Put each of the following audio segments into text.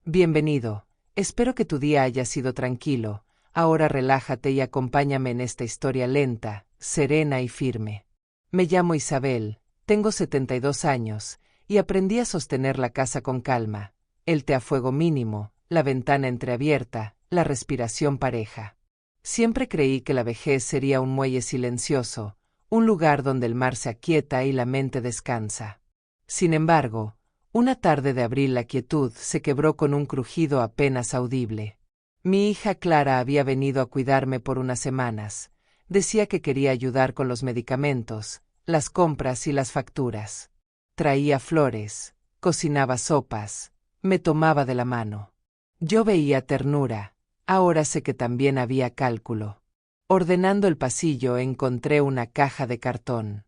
Bienvenido. Espero que tu día haya sido tranquilo. Ahora relájate y acompáñame en esta historia lenta, serena y firme. Me llamo Isabel, tengo 72 años, y aprendí a sostener la casa con calma. El té a fuego mínimo, la ventana entreabierta, la respiración pareja. Siempre creí que la vejez sería un muelle silencioso, un lugar donde el mar se aquieta y la mente descansa. Sin embargo, una tarde de abril la quietud se quebró con un crujido apenas audible. Mi hija Clara había venido a cuidarme por unas semanas. Decía que quería ayudar con los medicamentos, las compras y las facturas. Traía flores, cocinaba sopas, me tomaba de la mano. Yo veía ternura, ahora sé que también había cálculo. Ordenando el pasillo encontré una caja de cartón.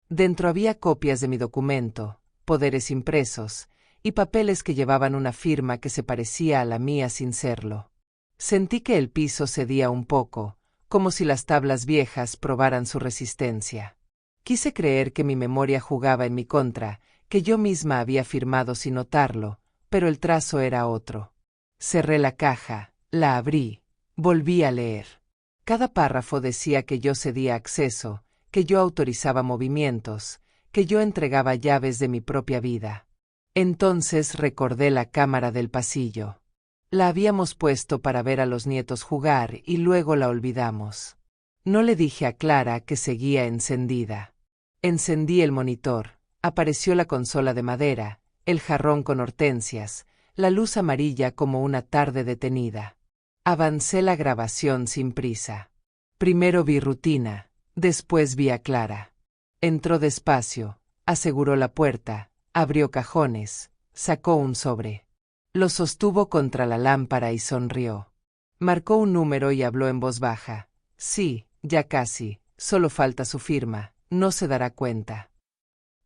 Dentro había copias de mi documento, poderes impresos, y papeles que llevaban una firma que se parecía a la mía sin serlo. Sentí que el piso cedía un poco, como si las tablas viejas probaran su resistencia. Quise creer que mi memoria jugaba en mi contra, que yo misma había firmado sin notarlo, pero el trazo era otro. Cerré la caja, la abrí, volví a leer. Cada párrafo decía que yo cedía acceso, que yo autorizaba movimientos, que yo entregaba llaves de mi propia vida. Entonces recordé la cámara del pasillo. La habíamos puesto para ver a los nietos jugar y luego la olvidamos. No le dije a Clara que seguía encendida. Encendí el monitor, apareció la consola de madera, el jarrón con hortensias, la luz amarilla como una tarde detenida. Avancé la grabación sin prisa. Primero vi rutina, después vi a Clara. Entró despacio, aseguró la puerta, abrió cajones, sacó un sobre. Lo sostuvo contra la lámpara y sonrió. Marcó un número y habló en voz baja. Sí, ya casi, solo falta su firma, no se dará cuenta.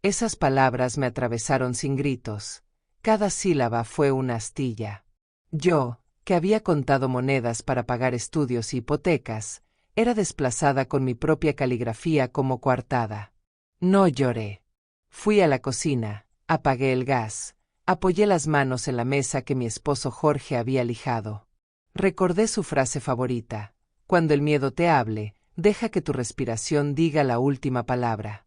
Esas palabras me atravesaron sin gritos. Cada sílaba fue una astilla. Yo, que había contado monedas para pagar estudios y hipotecas, era desplazada con mi propia caligrafía como coartada. No lloré. Fui a la cocina, apagué el gas, apoyé las manos en la mesa que mi esposo Jorge había lijado. Recordé su frase favorita: cuando el miedo te hable, deja que tu respiración diga la última palabra.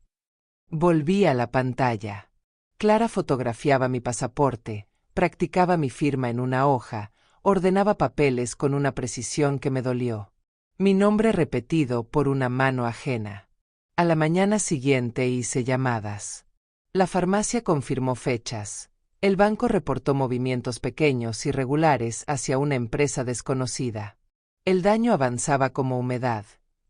Volví a la pantalla. Clara fotografiaba mi pasaporte, practicaba mi firma en una hoja, ordenaba papeles con una precisión que me dolió. Mi nombre repetido por una mano ajena. A la mañana siguiente hice llamadas. La farmacia confirmó fechas. El banco reportó movimientos pequeños y regulares hacia una empresa desconocida. El daño avanzaba como humedad.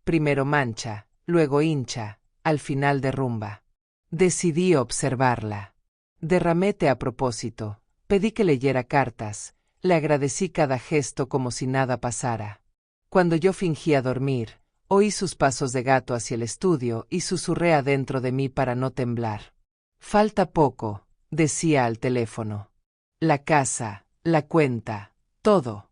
Primero mancha, luego hincha, al final derrumba. Decidí observarla. Derramé té a propósito, pedí que leyera cartas, le agradecí cada gesto como si nada pasara. Cuando yo fingía dormir, oí sus pasos de gato hacia el estudio y susurré adentro de mí para no temblar. Falta poco, decía al teléfono. La casa, la cuenta, todo.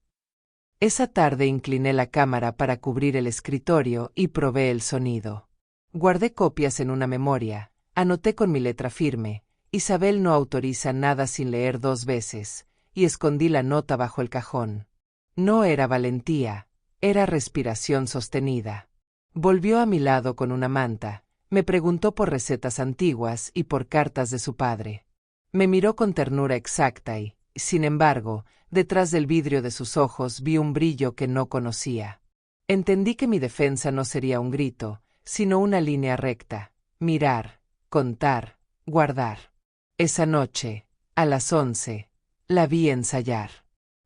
Esa tarde incliné la cámara para cubrir el escritorio y probé el sonido. Guardé copias en una memoria, anoté con mi letra firme: Isabel no autoriza nada sin leer 2 veces, y escondí la nota bajo el cajón. No era valentía, era respiración sostenida. Volvió a mi lado con una manta, me preguntó por recetas antiguas y por cartas de su padre. Me miró con ternura exacta y, sin embargo, detrás del vidrio de sus ojos vi un brillo que no conocía. Entendí que mi defensa no sería un grito, sino una línea recta: mirar, contar, guardar. Esa noche, a las 11, la vi ensayar.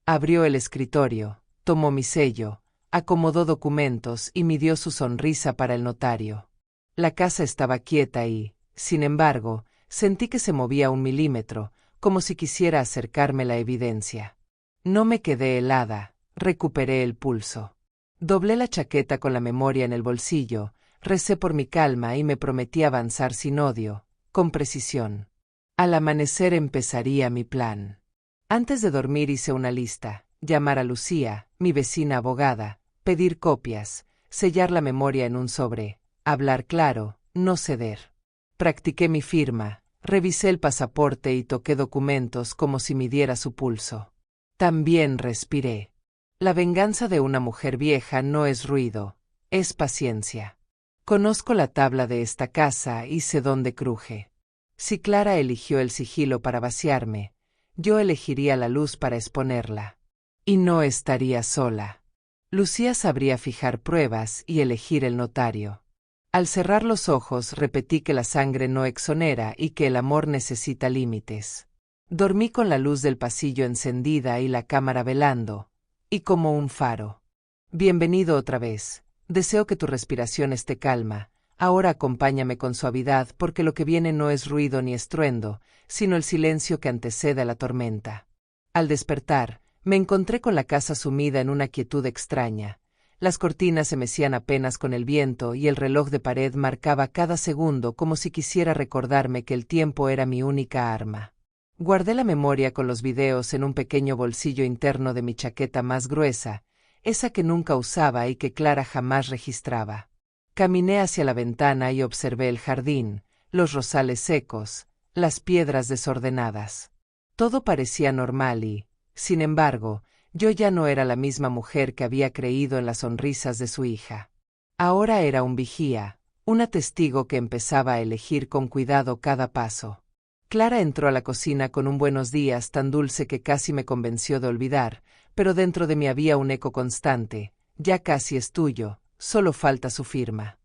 Abrió el escritorio, tomó mi sello, acomodó documentos y midió su sonrisa para el notario. La casa estaba quieta y, sin embargo, sentí que se movía 1 milímetro, como si quisiera acercarme la evidencia. No me quedé helada, recuperé el pulso. Doblé la chaqueta con la memoria en el bolsillo, recé por mi calma y me prometí avanzar sin odio, con precisión. Al amanecer empezaría mi plan. Antes de dormir hice una lista: llamar a Lucía, mi vecina abogada, pedir copias, sellar la memoria en un sobre, hablar claro, no ceder. Practiqué mi firma, revisé el pasaporte y toqué documentos como si midiera su pulso. También respiré. La venganza de una mujer vieja no es ruido, es paciencia. Conozco la tabla de esta casa y sé dónde cruje. Si Clara eligió el sigilo para vaciarme, yo elegiría la luz para exponerla. Y no estaría sola. Lucía sabría fijar pruebas y elegir el notario. Al cerrar los ojos repetí que la sangre no exonera y que el amor necesita límites. Dormí con la luz del pasillo encendida y la cámara velando, y como un faro. Bienvenido otra vez. Deseo que tu respiración esté calma. Ahora acompáñame con suavidad porque lo que viene no es ruido ni estruendo, sino el silencio que antecede a la tormenta. Al despertar, me encontré con la casa sumida en una quietud extraña. Las cortinas se mecían apenas con el viento y el reloj de pared marcaba cada segundo como si quisiera recordarme que el tiempo era mi única arma. Guardé la memoria con los videos en un pequeño bolsillo interno de mi chaqueta más gruesa, esa que nunca usaba y que Clara jamás registraba. Caminé hacia la ventana y observé el jardín, los rosales secos, las piedras desordenadas. Todo parecía normal y, sin embargo, yo ya no era la misma mujer que había creído en las sonrisas de su hija. Ahora era un vigía, una testigo que empezaba a elegir con cuidado cada paso. Clara entró a la cocina con un buenos días tan dulce que casi me convenció de olvidar, pero dentro de mí había un eco constante: ya casi es tuyo, solo falta su firma.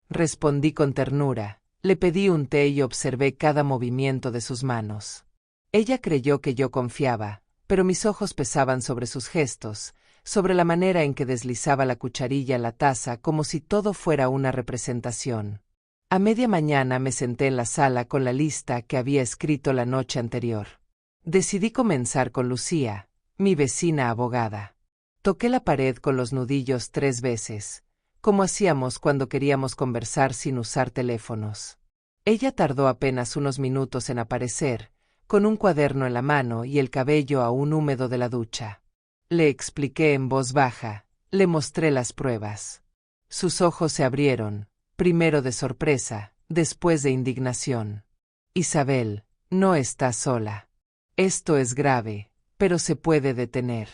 Respondí con ternura, le pedí un té y observé cada movimiento de sus manos. Ella creyó que yo confiaba, pero mis ojos pesaban sobre sus gestos, sobre la manera en que deslizaba la cucharilla en la taza como si todo fuera una representación. A media mañana me senté en la sala con la lista que había escrito la noche anterior. Decidí comenzar con Lucía, mi vecina abogada. Toqué la pared con los nudillos 3 veces, como hacíamos cuando queríamos conversar sin usar teléfonos. Ella tardó apenas unos minutos en aparecer, con un cuaderno en la mano y el cabello aún húmedo de la ducha. Le expliqué en voz baja, le mostré las pruebas. Sus ojos se abrieron, primero de sorpresa, después de indignación. Isabel, no estás sola. Esto es grave, pero se puede detener.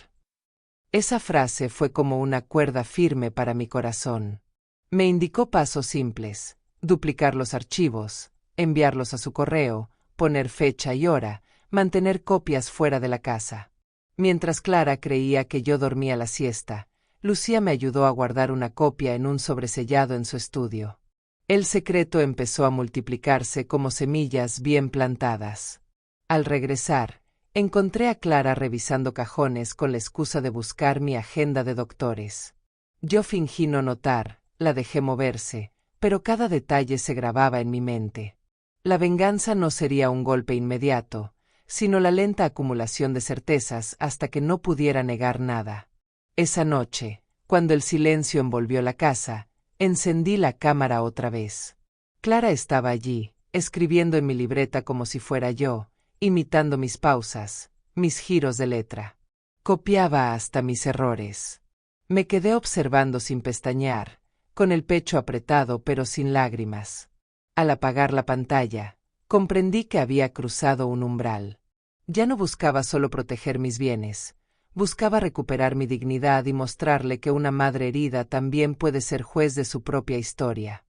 Esa frase fue como una cuerda firme para mi corazón. Me indicó pasos simples: duplicar los archivos, enviarlos a su correo, poner fecha y hora, mantener copias fuera de la casa. Mientras Clara creía que yo dormía la siesta, Lucía me ayudó a guardar una copia en un sobresellado en su estudio. El secreto empezó a multiplicarse como semillas bien plantadas. Al regresar, encontré a Clara revisando cajones con la excusa de buscar mi agenda de doctores. Yo fingí no notar, la dejé moverse, pero cada detalle se grababa en mi mente. La venganza no sería un golpe inmediato, sino la lenta acumulación de certezas hasta que no pudiera negar nada. Esa noche, cuando el silencio envolvió la casa, encendí la cámara otra vez. Clara estaba allí, escribiendo en mi libreta como si fuera yo, imitando mis pausas, mis giros de letra. Copiaba hasta mis errores. Me quedé observando sin pestañear, con el pecho apretado pero sin lágrimas. Al apagar la pantalla, comprendí que había cruzado un umbral. Ya no buscaba solo proteger mis bienes, buscaba recuperar mi dignidad y mostrarle que una madre herida también puede ser juez de su propia historia.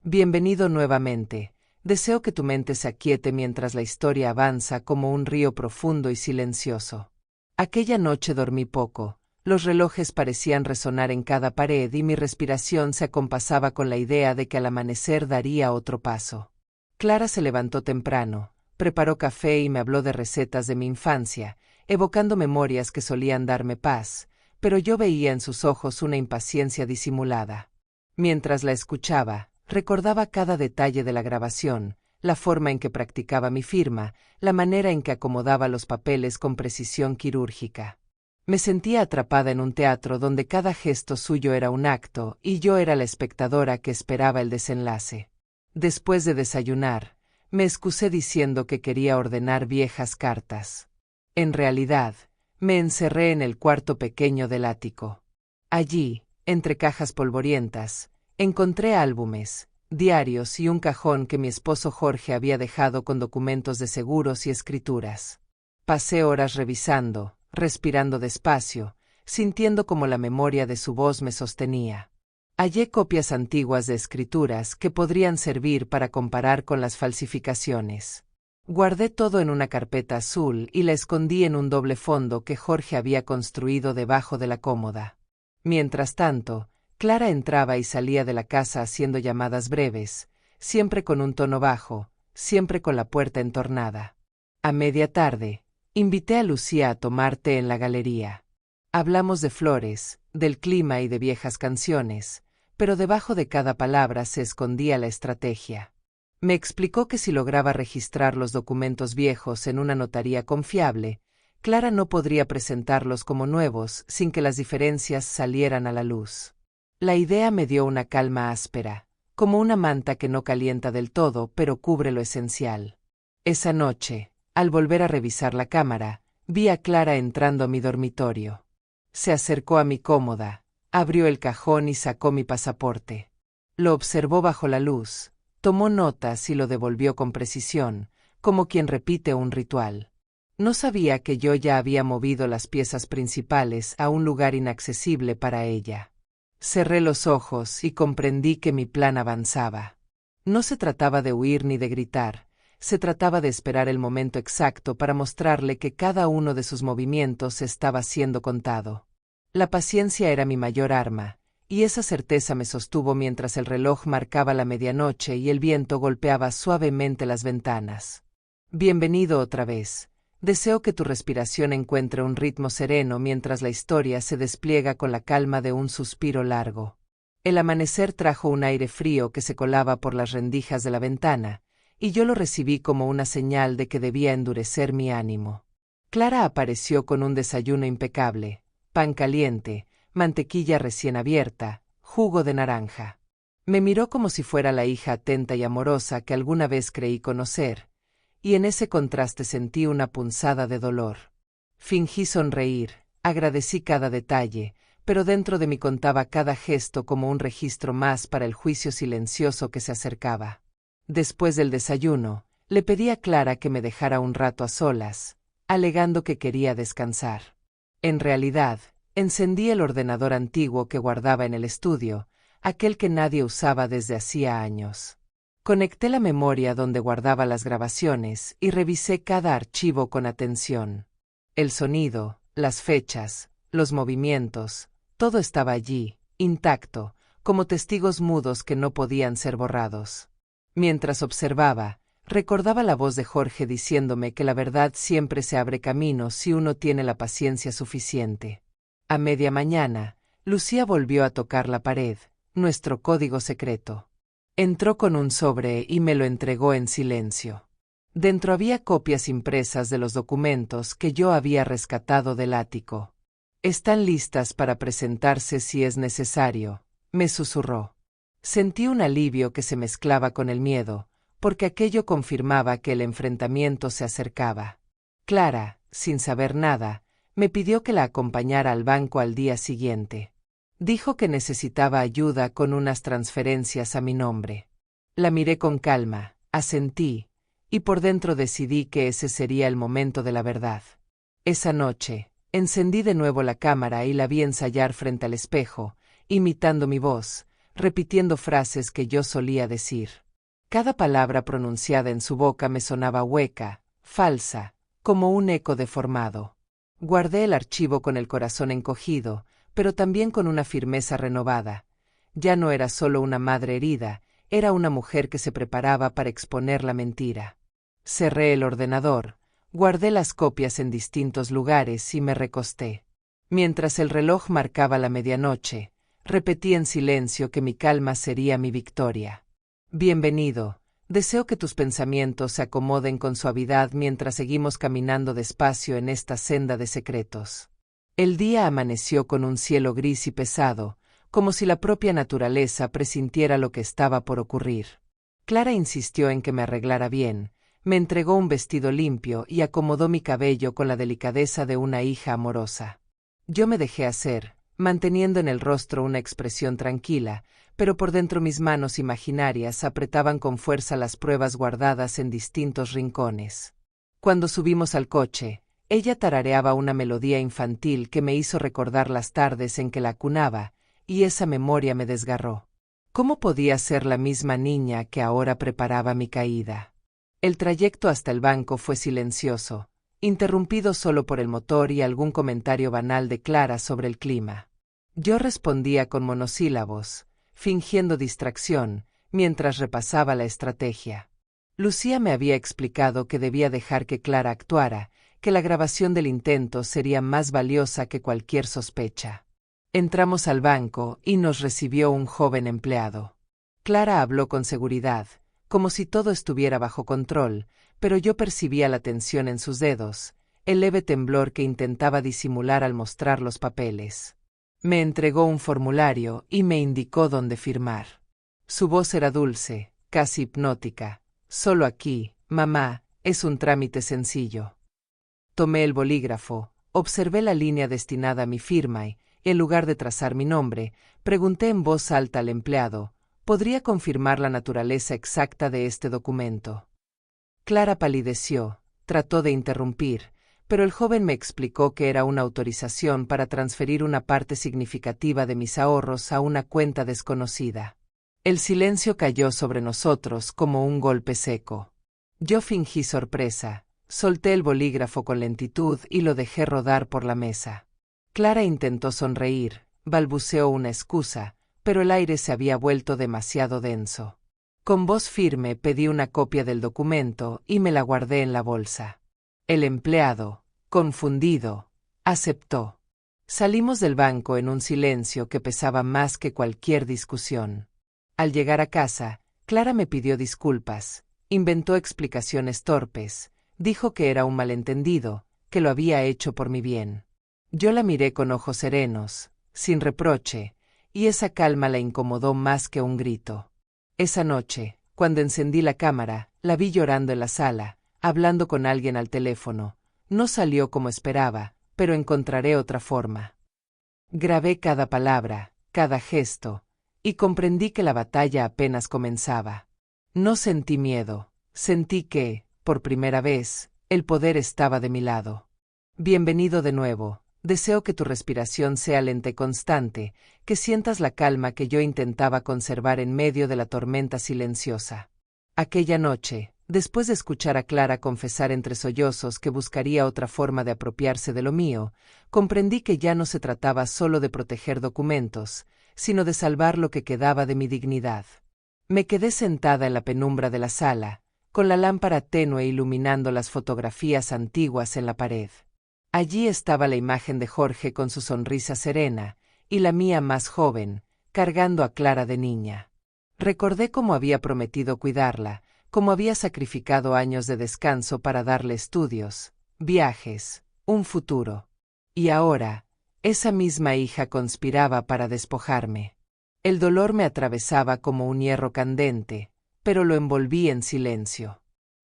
Bienvenido nuevamente. Deseo que tu mente se aquiete mientras la historia avanza como un río profundo y silencioso. Aquella noche dormí poco, los relojes parecían resonar en cada pared y mi respiración se acompasaba con la idea de que al amanecer daría otro paso. Clara se levantó temprano, preparó café y me habló de recetas de mi infancia, evocando memorias que solían darme paz, pero yo veía en sus ojos una impaciencia disimulada. Mientras la escuchaba, recordaba cada detalle de la grabación, la forma en que practicaba mi firma, la manera en que acomodaba los papeles con precisión quirúrgica. Me sentía atrapada en un teatro donde cada gesto suyo era un acto y yo era la espectadora que esperaba el desenlace. Después de desayunar, me excusé diciendo que quería ordenar viejas cartas. En realidad, me encerré en el cuarto pequeño del ático. Allí, entre cajas polvorientas, encontré álbumes, diarios y un cajón que mi esposo Jorge había dejado con documentos de seguros y escrituras. Pasé horas revisando, respirando despacio, sintiendo como la memoria de su voz me sostenía. Hallé copias antiguas de escrituras que podrían servir para comparar con las falsificaciones. Guardé todo en una carpeta azul y la escondí en un doble fondo que Jorge había construido debajo de la cómoda. Mientras tanto, Clara entraba y salía de la casa haciendo llamadas breves, siempre con un tono bajo, siempre con la puerta entornada. A media tarde, invité a Lucía a tomar té en la galería. Hablamos de flores, del clima y de viejas canciones, pero debajo de cada palabra se escondía la estrategia. Me explicó que si lograba registrar los documentos viejos en una notaría confiable, Clara no podría presentarlos como nuevos sin que las diferencias salieran a la luz. La idea me dio una calma áspera, como una manta que no calienta del todo pero cubre lo esencial. Esa noche, al volver a revisar la cámara, vi a Clara entrando a mi dormitorio. Se acercó a mi cómoda, abrió el cajón y sacó mi pasaporte. Lo observó bajo la luz, tomó notas y lo devolvió con precisión, como quien repite un ritual. No sabía que yo ya había movido las piezas principales a un lugar inaccesible para ella. Cerré los ojos y comprendí que mi plan avanzaba. No se trataba de huir ni de gritar, se trataba de esperar el momento exacto para mostrarle que cada uno de sus movimientos estaba siendo contado. La paciencia era mi mayor arma, y esa certeza me sostuvo mientras el reloj marcaba la medianoche y el viento golpeaba suavemente las ventanas. Bienvenido otra vez. Deseo que tu respiración encuentre un ritmo sereno mientras la historia se despliega con la calma de un suspiro largo. El amanecer trajo un aire frío que se colaba por las rendijas de la ventana, y yo lo recibí como una señal de que debía endurecer mi ánimo. Clara apareció con un desayuno impecable, pan caliente, mantequilla recién abierta, jugo de naranja. Me miró como si fuera la hija atenta y amorosa que alguna vez creí conocer, y en ese contraste sentí una punzada de dolor. Fingí sonreír, agradecí cada detalle, pero dentro de mí contaba cada gesto como un registro más para el juicio silencioso que se acercaba. Después del desayuno, le pedí a Clara que me dejara un rato a solas, alegando que quería descansar. En realidad, encendí el ordenador antiguo que guardaba en el estudio, aquel que nadie usaba desde hacía años. Conecté la memoria donde guardaba las grabaciones y revisé cada archivo con atención. El sonido, las fechas, los movimientos, todo estaba allí, intacto, como testigos mudos que no podían ser borrados. Mientras observaba, recordaba la voz de Jorge diciéndome que la verdad siempre se abre camino si uno tiene la paciencia suficiente. A media mañana, Lucía volvió a tocar la pared, nuestro código secreto. Entró con un sobre y me lo entregó en silencio. Dentro había copias impresas de los documentos que yo había rescatado del ático. «Están listas para presentarse si es necesario», me susurró. Sentí un alivio que se mezclaba con el miedo, porque aquello confirmaba que el enfrentamiento se acercaba. Clara, sin saber nada, me pidió que la acompañara al banco al día siguiente. Dijo que necesitaba ayuda con unas transferencias a mi nombre. La miré con calma, asentí, y por dentro decidí que ese sería el momento de la verdad. Esa noche, encendí de nuevo la cámara y la vi ensayar frente al espejo, imitando mi voz, repitiendo frases que yo solía decir. Cada palabra pronunciada en su boca me sonaba hueca, falsa, como un eco deformado. Guardé el archivo con el corazón encogido, pero también con una firmeza renovada. Ya no era solo una madre herida, era una mujer que se preparaba para exponer la mentira. Cerré el ordenador, guardé las copias en distintos lugares y me recosté. Mientras el reloj marcaba la medianoche, repetí en silencio que mi calma sería mi victoria. Bienvenido, deseo que tus pensamientos se acomoden con suavidad mientras seguimos caminando despacio en esta senda de secretos. El día amaneció con un cielo gris y pesado, como si la propia naturaleza presintiera lo que estaba por ocurrir. Clara insistió en que me arreglara bien, me entregó un vestido limpio y acomodó mi cabello con la delicadeza de una hija amorosa. Yo me dejé hacer, manteniendo en el rostro una expresión tranquila, pero por dentro mis manos imaginarias apretaban con fuerza las pruebas guardadas en distintos rincones. Cuando subimos al coche, Ella tarareaba una melodía infantil que me hizo recordar las tardes en que la cunaba, y esa memoria me desgarró. ¿Cómo podía ser la misma niña que ahora preparaba mi caída? El trayecto hasta el banco fue silencioso, interrumpido solo por el motor y algún comentario banal de Clara sobre el clima. Yo respondía con monosílabos, fingiendo distracción, mientras repasaba la estrategia. Lucía me había explicado que debía dejar que Clara actuara, que la grabación del intento sería más valiosa que cualquier sospecha. Entramos al banco y nos recibió un joven empleado. Clara habló con seguridad, como si todo estuviera bajo control, pero yo percibía la tensión en sus dedos, el leve temblor que intentaba disimular al mostrar los papeles. Me entregó un formulario y me indicó dónde firmar. Su voz era dulce, casi hipnótica. Solo aquí, mamá, es un trámite sencillo. Tomé el bolígrafo, observé la línea destinada a mi firma y, en lugar de trazar mi nombre, pregunté en voz alta al empleado, ¿podría confirmar la naturaleza exacta de este documento? Clara palideció, trató de interrumpir, pero el joven me explicó que era una autorización para transferir una parte significativa de mis ahorros a una cuenta desconocida. El silencio cayó sobre nosotros como un golpe seco. Yo fingí sorpresa, solté el bolígrafo con lentitud y lo dejé rodar por la mesa. Clara intentó sonreír, balbuceó una excusa, pero el aire se había vuelto demasiado denso. Con voz firme pedí una copia del documento y me la guardé en la bolsa. El empleado, confundido, aceptó. Salimos del banco en un silencio que pesaba más que cualquier discusión. Al llegar a casa, Clara me pidió disculpas, inventó explicaciones torpes, dijo que era un malentendido, que lo había hecho por mi bien. Yo la miré con ojos serenos, sin reproche, y esa calma la incomodó más que un grito. Esa noche, cuando encendí la cámara, la vi llorando en la sala, hablando con alguien al teléfono. No salió como esperaba, pero encontraré otra forma. Grabé cada palabra, cada gesto, y comprendí que la batalla apenas comenzaba. No sentí miedo, sentí que, por primera vez, el poder estaba de mi lado. Bienvenido de nuevo, deseo que tu respiración sea lenta y constante, que sientas la calma que yo intentaba conservar en medio de la tormenta silenciosa. Aquella noche, después de escuchar a Clara confesar entre sollozos que buscaría otra forma de apropiarse de lo mío, comprendí que ya no se trataba solo de proteger documentos, sino de salvar lo que quedaba de mi dignidad. Me quedé sentada en la penumbra de la sala, con la lámpara tenue iluminando las fotografías antiguas en la pared. Allí estaba la imagen de Jorge con su sonrisa serena, y la mía más joven, cargando a Clara de niña. Recordé cómo había prometido cuidarla, cómo había sacrificado años de descanso para darle estudios, viajes, un futuro. Y ahora, esa misma hija conspiraba para despojarme. El dolor me atravesaba como un hierro candente, pero lo envolví en silencio.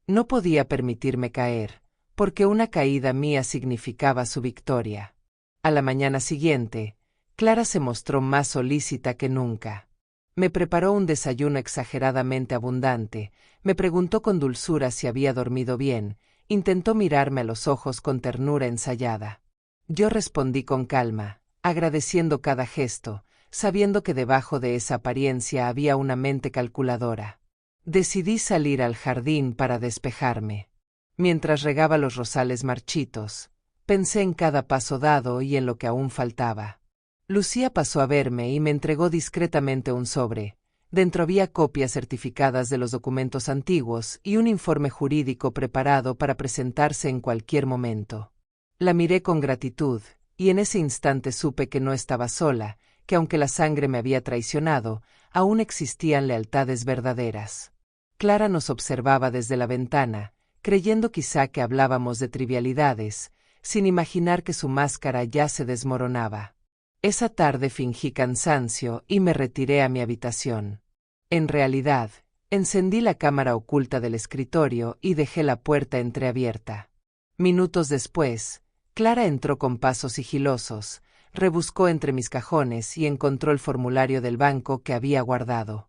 No podía permitirme caer, porque una caída mía significaba su victoria. A la mañana siguiente, Clara se mostró más solícita que nunca. Me preparó un desayuno exageradamente abundante, me preguntó con dulzura si había dormido bien, intentó mirarme a los ojos con ternura ensayada. Yo respondí con calma, agradeciendo cada gesto, sabiendo que debajo de esa apariencia había una mente calculadora. Decidí salir al jardín para despejarme. Mientras regaba los rosales marchitos, pensé en cada paso dado y en lo que aún faltaba. Lucía pasó a verme y me entregó discretamente un sobre. Dentro había copias certificadas de los documentos antiguos y un informe jurídico preparado para presentarse en cualquier momento. La miré con gratitud, y en ese instante supe que no estaba sola, que aunque la sangre me había traicionado, aún existían lealtades verdaderas. Clara nos observaba desde la ventana, creyendo quizá que hablábamos de trivialidades, sin imaginar que su máscara ya se desmoronaba. Esa tarde fingí cansancio y me retiré a mi habitación. En realidad, encendí la cámara oculta del escritorio y dejé la puerta entreabierta. Minutos después, Clara entró con pasos sigilosos, rebuscó entre mis cajones y encontró el formulario del banco que había guardado.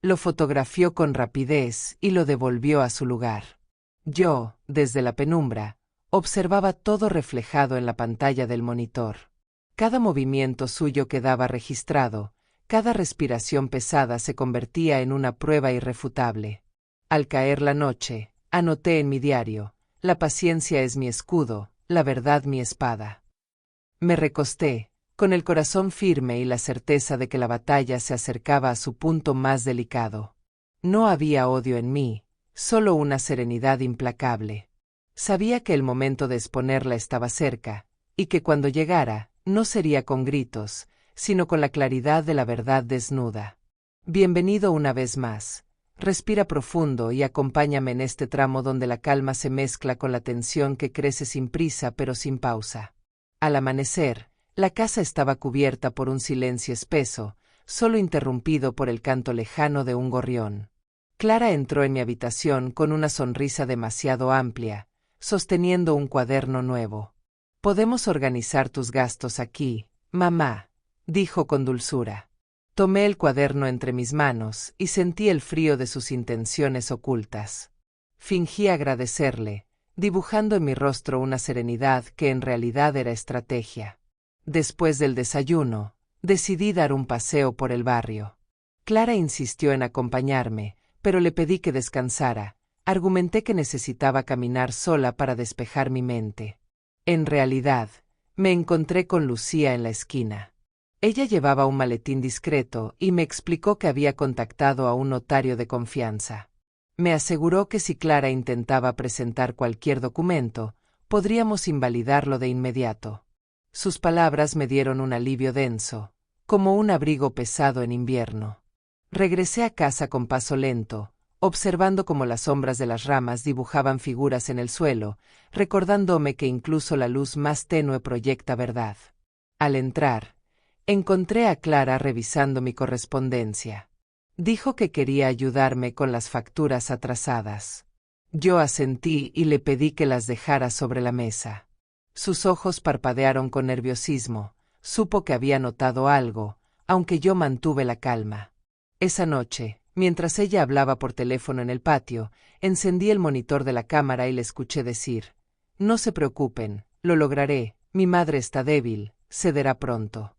Lo fotografió con rapidez y lo devolvió a su lugar. Yo, desde la penumbra, Observaba todo reflejado en la pantalla del monitor. Cada movimiento suyo quedaba registrado, cada respiración pesada se convertía en una prueba irrefutable. Al caer la noche, anoté en mi diario: la paciencia es mi escudo, la verdad mi espada. Me recosté, con el corazón firme y la certeza de que la batalla se acercaba a su punto más delicado. No había odio en mí, solo una serenidad implacable. Sabía que el momento de exponerla estaba cerca, y que cuando llegara, no sería con gritos, sino con la claridad de la verdad desnuda. Bienvenido una vez más. Respira profundo y acompáñame en este tramo donde la calma se mezcla con la tensión que crece sin prisa pero sin pausa. Al amanecer, la casa estaba cubierta por un silencio espeso, solo interrumpido por el canto lejano de un gorrión. Clara entró en mi habitación con una sonrisa demasiado amplia, sosteniendo un cuaderno nuevo. «Podemos organizar tus gastos aquí, mamá», dijo con dulzura. Tomé el cuaderno entre mis manos y sentí el frío de sus intenciones ocultas. Fingí agradecerle, dibujando en mi rostro una serenidad que en realidad era estrategia. Después del desayuno, decidí dar un paseo por el barrio. Clara insistió en acompañarme, pero le pedí que descansara. Argumenté que necesitaba caminar sola para despejar mi mente. En realidad, me encontré con Lucía en la esquina. Ella llevaba un maletín discreto y me explicó que había contactado a un notario de confianza. Me aseguró que si Clara intentaba presentar cualquier documento, podríamos invalidarlo de inmediato. Sus palabras me dieron un alivio denso, como un abrigo pesado en invierno. Regresé a casa con paso lento, observando cómo las sombras de las ramas dibujaban figuras en el suelo, recordándome que incluso la luz más tenue proyecta verdad. Al entrar, encontré a Clara revisando mi correspondencia. Dijo que quería ayudarme con las facturas atrasadas. Yo asentí y le pedí que las dejara sobre la mesa. Sus ojos parpadearon con nerviosismo. Supo que había notado algo, aunque yo mantuve la calma. Esa noche, mientras ella hablaba por teléfono en el patio, encendí el monitor de la cámara y le escuché decir: «No se preocupen, lo lograré, mi madre está débil, cederá pronto».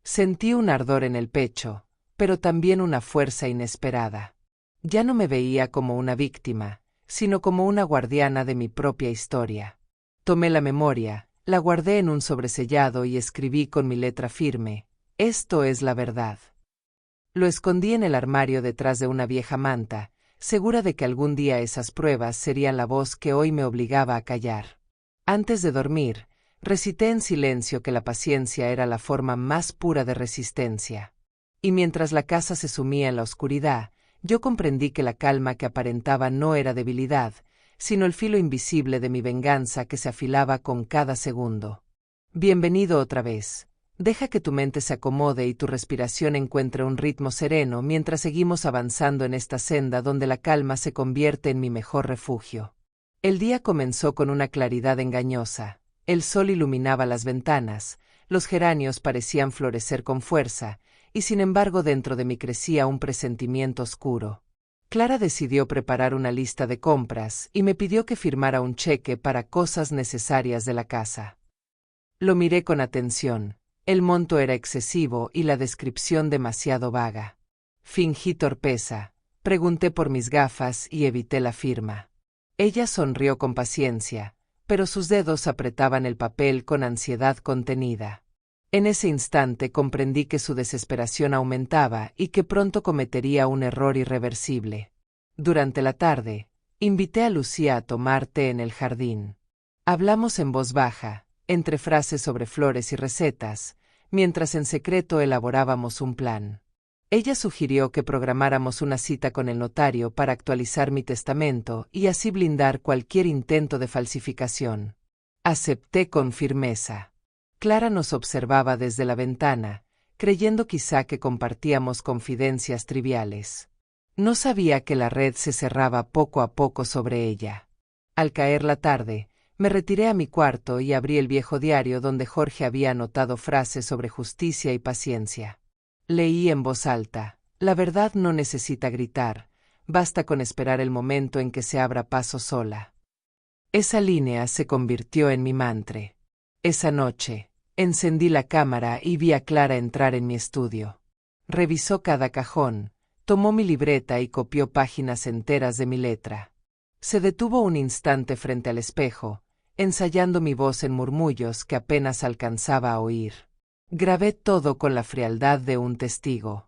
Sentí un ardor en el pecho, pero también una fuerza inesperada. Ya no me veía como una víctima, sino como una guardiana de mi propia historia. Tomé la memoria, la guardé en un sobresellado y escribí con mi letra firme: «Esto es la verdad». Lo escondí en el armario detrás de una vieja manta, segura de que algún día esas pruebas serían la voz que hoy me obligaba a callar. Antes de dormir, recité en silencio que la paciencia era la forma más pura de resistencia. Y mientras la casa se sumía en la oscuridad, yo comprendí que la calma que aparentaba no era debilidad, sino el filo invisible de mi venganza que se afilaba con cada segundo. Bienvenido otra vez. Deja que tu mente se acomode y tu respiración encuentre un ritmo sereno mientras seguimos avanzando en esta senda donde la calma se convierte en mi mejor refugio. El día comenzó con una claridad engañosa. El sol iluminaba las ventanas, los geranios parecían florecer con fuerza, y sin embargo dentro de mí crecía un presentimiento oscuro. Clara decidió preparar una lista de compras y me pidió que firmara un cheque para cosas necesarias de la casa. Lo miré con atención. El monto era excesivo y la descripción demasiado vaga. Fingí torpeza, pregunté por mis gafas y evité la firma. Ella sonrió con paciencia, pero sus dedos apretaban el papel con ansiedad contenida. En ese instante comprendí que su desesperación aumentaba y que pronto cometería un error irreversible. Durante la tarde, invité a Lucía a tomar té en el jardín. Hablamos en voz baja, entre frases sobre flores y recetas, mientras en secreto elaborábamos un plan. Ella sugirió que programáramos una cita con el notario para actualizar mi testamento y así blindar cualquier intento de falsificación. Acepté con firmeza. Clara nos observaba desde la ventana, creyendo quizá que compartíamos confidencias triviales. No sabía que la red se cerraba poco a poco sobre ella. Al caer la tarde, me retiré a mi cuarto y abrí el viejo diario donde Jorge había anotado frases sobre justicia y paciencia. Leí en voz alta: la verdad no necesita gritar, basta con esperar el momento en que se abra paso sola. Esa línea se convirtió en mi mantra. Esa noche, encendí la cámara y vi a Clara entrar en mi estudio. Revisó cada cajón, tomó mi libreta y copió páginas enteras de mi letra. Se detuvo un instante frente al espejo, ensayando mi voz en murmullos que apenas alcanzaba a oír. Grabé todo con la frialdad de un testigo.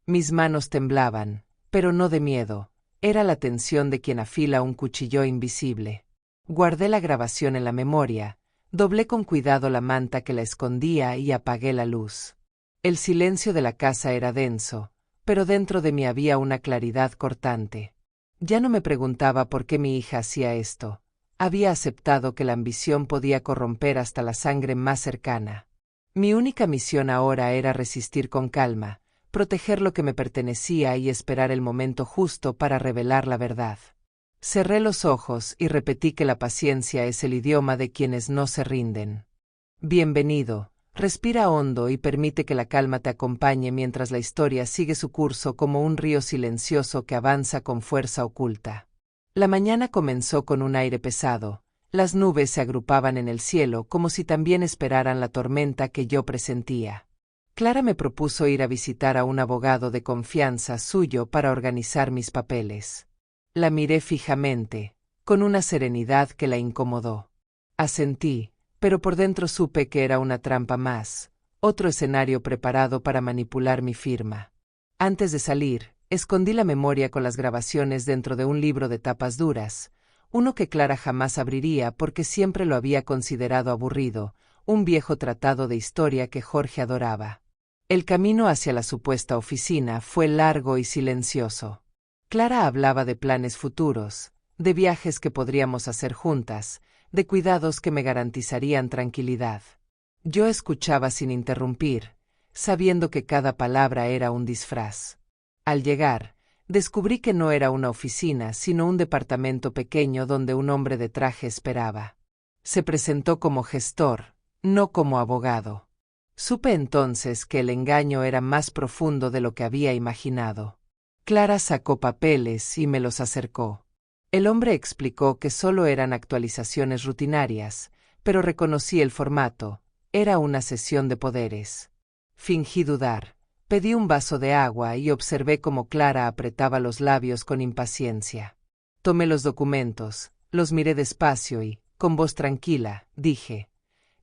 Mis manos temblaban, pero no de miedo, era la tensión de quien afila un cuchillo invisible. Guardé la grabación en la memoria, doblé con cuidado la manta que la escondía y apagué la luz. El silencio de la casa era denso, pero dentro de mí había una claridad cortante. Ya no me preguntaba por qué mi hija hacía esto. Había aceptado que la ambición podía corromper hasta la sangre más cercana. Mi única misión ahora era resistir con calma, proteger lo que me pertenecía y esperar el momento justo para revelar la verdad. Cerré los ojos y repetí que la paciencia es el idioma de quienes no se rinden. Bienvenido, respira hondo y permite que la calma te acompañe mientras la historia sigue su curso como un río silencioso que avanza con fuerza oculta. La mañana comenzó con un aire pesado. Las nubes se agrupaban en el cielo como si también esperaran la tormenta que yo presentía. Clara me propuso ir a visitar a un abogado de confianza suyo para organizar mis papeles. La miré fijamente, con una serenidad que la incomodó. Asentí, pero por dentro supe que era una trampa más, otro escenario preparado para manipular mi firma. Antes de salir, escondí la memoria con las grabaciones dentro de un libro de tapas duras, uno que Clara jamás abriría porque siempre lo había considerado aburrido, un viejo tratado de historia que Jorge adoraba. El camino hacia la supuesta oficina fue largo y silencioso. Clara hablaba de planes futuros, de viajes que podríamos hacer juntas, de cuidados que me garantizarían tranquilidad. Yo escuchaba sin interrumpir, sabiendo que cada palabra era un disfraz. Al llegar, descubrí que no era una oficina, sino un departamento pequeño donde un hombre de traje esperaba. Se presentó como gestor, no como abogado. Supe entonces que el engaño era más profundo de lo que había imaginado. Clara sacó papeles y me los acercó. El hombre explicó que solo eran actualizaciones rutinarias, pero reconocí el formato. Era una sesión de poderes. Fingí dudar. Pedí un vaso de agua y observé cómo Clara apretaba los labios con impaciencia. Tomé los documentos, los miré despacio y, con voz tranquila, dije: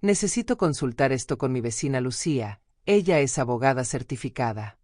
necesito consultar esto con mi vecina Lucía, ella es abogada certificada.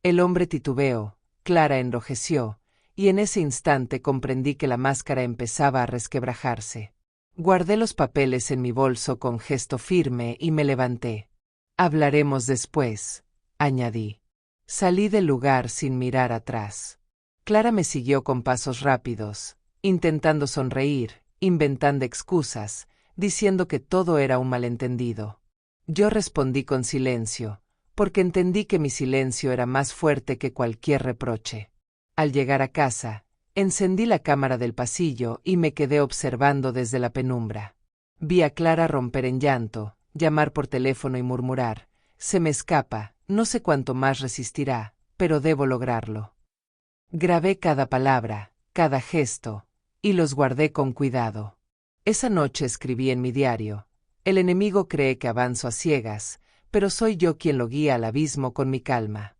El hombre titubeó, Clara enrojeció, y en ese instante comprendí que la máscara empezaba a resquebrajarse. Guardé los papeles en mi bolso con gesto firme y me levanté. Hablaremos después, añadí. Salí del lugar sin mirar atrás. Clara me siguió con pasos rápidos, intentando sonreír, inventando excusas, diciendo que todo era un malentendido. Yo respondí con silencio, porque entendí que mi silencio era más fuerte que cualquier reproche. Al llegar a casa, encendí la cámara del pasillo y me quedé observando desde la penumbra. Vi a Clara romper en llanto, llamar por teléfono y murmurar: se me escapa, no sé cuánto más resistirá, pero debo lograrlo. Grabé cada palabra, cada gesto, y los guardé con cuidado. Esa noche escribí en mi diario: el enemigo cree que avanzo a ciegas, pero soy yo quien lo guía al abismo con mi calma.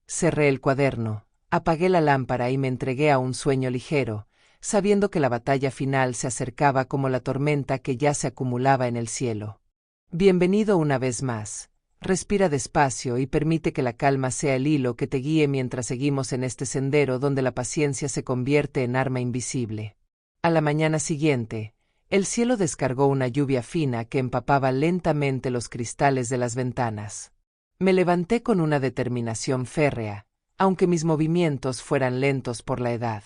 Cerré el cuaderno, apagué la lámpara y me entregué a un sueño ligero, sabiendo que la batalla final se acercaba como la tormenta que ya se acumulaba en el cielo. Bienvenido una vez más. Respira despacio y permite que la calma sea el hilo que te guíe mientras seguimos en este sendero donde la paciencia se convierte en arma invisible. A la mañana siguiente, el cielo descargó una lluvia fina que empapaba lentamente los cristales de las ventanas. Me levanté con una determinación férrea, aunque mis movimientos fueran lentos por la edad.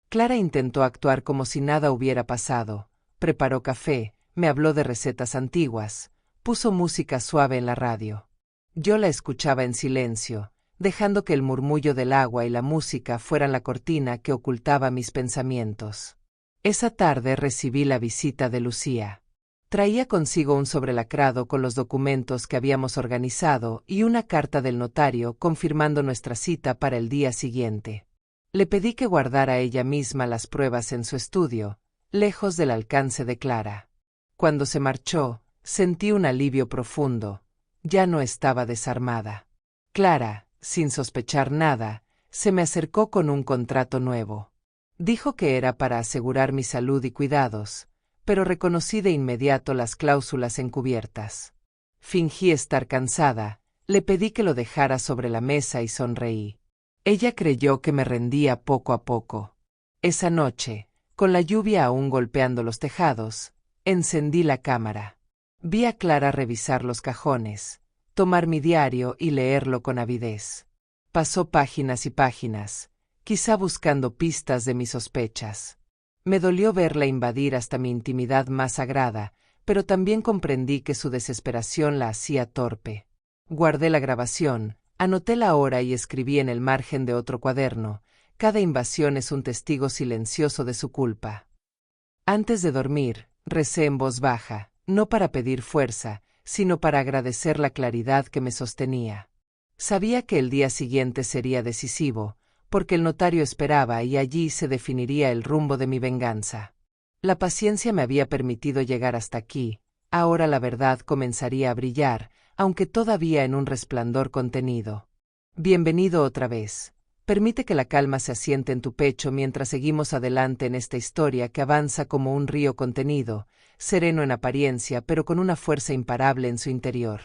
Clara intentó actuar como si nada hubiera pasado. Preparó café, me habló de recetas antiguas, puso música suave en la radio. Yo la escuchaba en silencio, dejando que el murmullo del agua y la música fueran la cortina que ocultaba mis pensamientos. Esa tarde recibí la visita de Lucía. Traía consigo un sobre lacrado con los documentos que habíamos organizado y una carta del notario confirmando nuestra cita para el día siguiente. Le pedí que guardara ella misma las pruebas en su estudio, lejos del alcance de Clara. Cuando se marchó, sentí un alivio profundo. Ya no estaba desarmada. Clara, sin sospechar nada, se me acercó con un contrato nuevo. Dijo que era para asegurar mi salud y cuidados, pero reconocí de inmediato las cláusulas encubiertas. Fingí estar cansada, le pedí que lo dejara sobre la mesa y sonreí. Ella creyó que me rendía poco a poco. Esa noche, con la lluvia aún golpeando los tejados, encendí la cámara. Vi a Clara revisar los cajones, tomar mi diario y leerlo con avidez. Pasó páginas y páginas, quizá buscando pistas de mis sospechas. Me dolió verla invadir hasta mi intimidad más sagrada, pero también comprendí que su desesperación la hacía torpe. Guardé la grabación, anoté la hora y escribí en el margen de otro cuaderno: cada invasión es un testigo silencioso de su culpa. Antes de dormir, recé en voz baja, no para pedir fuerza, sino para agradecer la claridad que me sostenía. Sabía que el día siguiente sería decisivo, porque el notario esperaba y allí se definiría el rumbo de mi venganza. La paciencia me había permitido llegar hasta aquí, ahora la verdad comenzaría a brillar, aunque todavía en un resplandor contenido. Bienvenido otra vez. Permite que la calma se asiente en tu pecho mientras seguimos adelante en esta historia que avanza como un río contenido, sereno en apariencia pero con una fuerza imparable en su interior.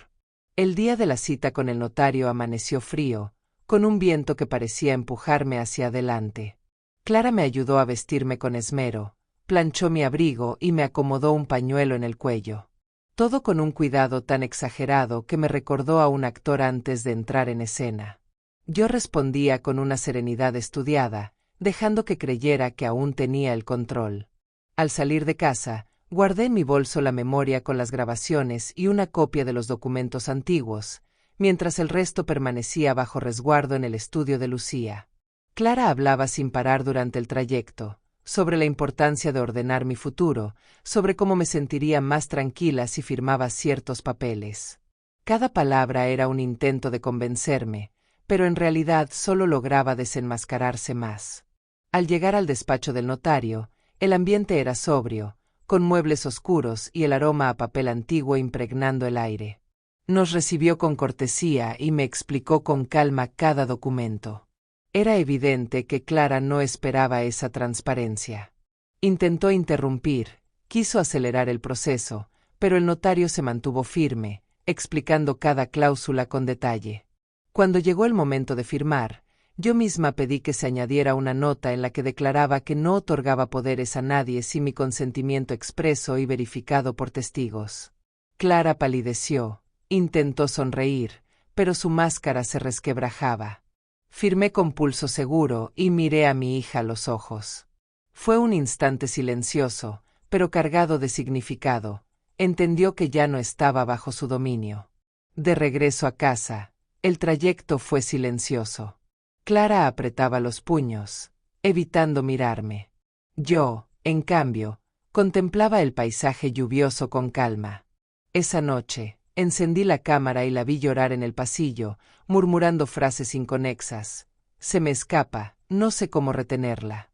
El día de la cita con el notario amaneció frío, con un viento que parecía empujarme hacia adelante. Clara me ayudó a vestirme con esmero, planchó mi abrigo y me acomodó un pañuelo en el cuello. Todo con un cuidado tan exagerado que me recordó a un actor antes de entrar en escena. Yo respondía con una serenidad estudiada, dejando que creyera que aún tenía el control. Al salir de casa, guardé en mi bolso la memoria con las grabaciones y una copia de los documentos antiguos, mientras el resto permanecía bajo resguardo en el estudio de Lucía. Clara hablaba sin parar durante el trayecto, sobre la importancia de ordenar mi futuro, sobre cómo me sentiría más tranquila si firmaba ciertos papeles. Cada palabra era un intento de convencerme, pero en realidad solo lograba desenmascararse más. Al llegar al despacho del notario, el ambiente era sobrio, con muebles oscuros y el aroma a papel antiguo impregnando el aire. Nos recibió con cortesía y me explicó con calma cada documento. Era evidente que Clara no esperaba esa transparencia. Intentó interrumpir, quiso acelerar el proceso, pero el notario se mantuvo firme, explicando cada cláusula con detalle. Cuando llegó el momento de firmar, yo misma pedí que se añadiera una nota en la que declaraba que no otorgaba poderes a nadie sin mi consentimiento expreso y verificado por testigos. Clara palideció, intentó sonreír, pero su máscara se resquebrajaba. Firmé con pulso seguro y miré a mi hija a los ojos. Fue un instante silencioso, pero cargado de significado. Entendió que ya no estaba bajo su dominio. De regreso a casa, el trayecto fue silencioso. Clara apretaba los puños, evitando mirarme. Yo, en cambio, contemplaba el paisaje lluvioso con calma. Esa noche, encendí la cámara y la vi llorar en el pasillo, murmurando frases inconexas. Se me escapa, no sé cómo retenerla.